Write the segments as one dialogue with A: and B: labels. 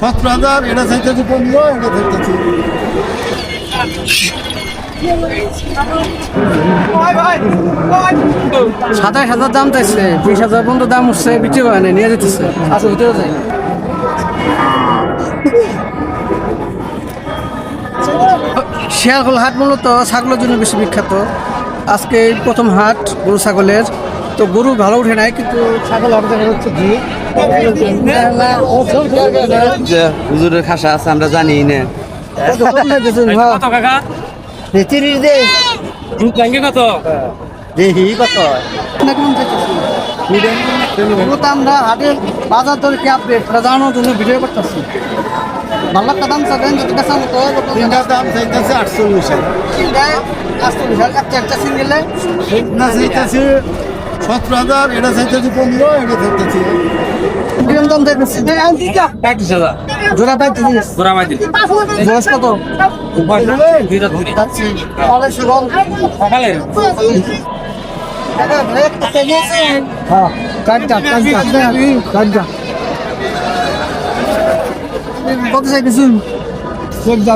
A: 17,000, এটা চাইতেছি 15, এটা চাইতেছি।
B: 27,000 দাম চাইছে, 20,000 পর্যন্ত দাম উঠছে, বিক্রি হয় না, নিয়ে যেতেছে। আচ্ছা ভিতরে যাই। শিয়ালকোল হাট মূলত ছাগলের জন্য বেশি বিখ্যাত। আজকে এই প্রথম হাট গরু ছাগলের। তো গরু ভালো উঠে নাই, কিন্তু ছাগল হাট দেখা যাচ্ছে ভিড়।
C: যে হুজুরের খাসা আছে আমরা জানি না।
B: কত কাকা? 30 দে।
D: দুধ ভাঙ্গে কত?
B: দেখি কত আমরা হাটের বাজার দর কি আপডেট জানানোর জন্য ভিডিও করতেছি। ভালো একটা দাম চাবেন যদি কাঁচা মতো
A: তিনটার দাম চাইতেছে 48,000,
B: একটা সিঙ্গেলে
A: না চাইতেছি 17,000, এটা চাইতেছি 15, এটা চাইতেছি।
B: কিরম দাম চাইতেছি?
D: 35,000
B: জোড়া পাইতেছি।
D: জোড়া মাইতি
B: বয়স কত?
D: সকালে
B: কত চাইতেছি? 14,000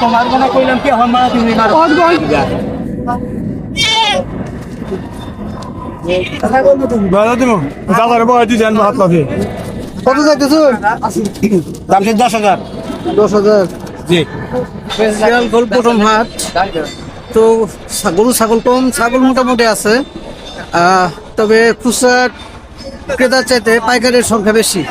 D: তোমার মনে কইলাম কি আমার মা তুমি
B: কত চাইতেছ?
D: দাম 10,000।
B: 10,000।
D: জি
B: শিয়ালকোল প্রথম হাট। তো গরু ছাগল কম, ছাগল মোটামুটি আছে, তবে খুচরা ক্রেতার চাইতে পাইকারের সংখ্যা বেশি।